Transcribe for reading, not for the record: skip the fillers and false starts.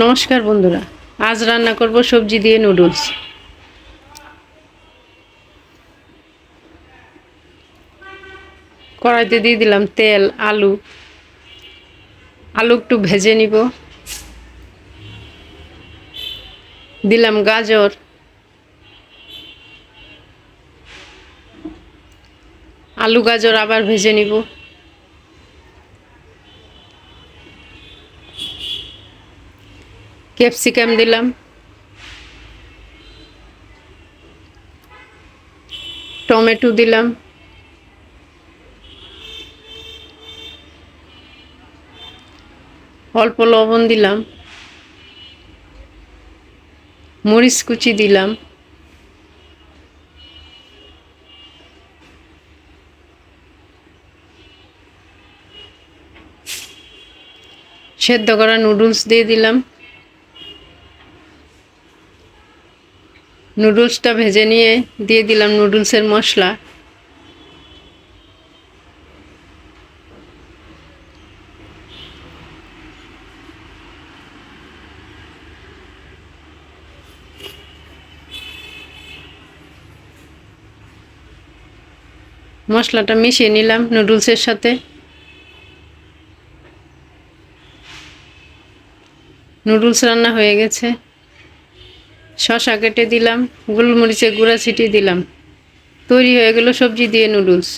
নমস্কার বন্ধুরা, আজ রান্না করব সবজি দিয়ে নুডলস। কড়াইতে দিয়ে দিলাম তেল, আলু একটু ভেজে নিব। দিলাম গাজর, আলু গাজর আবার ভেজে নিব। ক্যাপসিকাম দিলাম, টমেটো দিলাম, অল্প লবণ দিলাম, মরিচ কুচি দিলাম, সেদ্ধ করা নুডলস দিয়ে দিলাম। নুডলসটা ভেজে নিয়ে দিয়ে দিলাম নুডলসের মশলা। মশলাটা মিশিয়ে নিলাম নুডলসের সাথে। নুডলস রান্না হয়ে গেছে। শসা কেটে দিলাম, গোলমরিচের গুঁড়া ছিটিয়ে দিলাম। তৈরি হয়ে গেল সবজি দিয়ে নুডলস।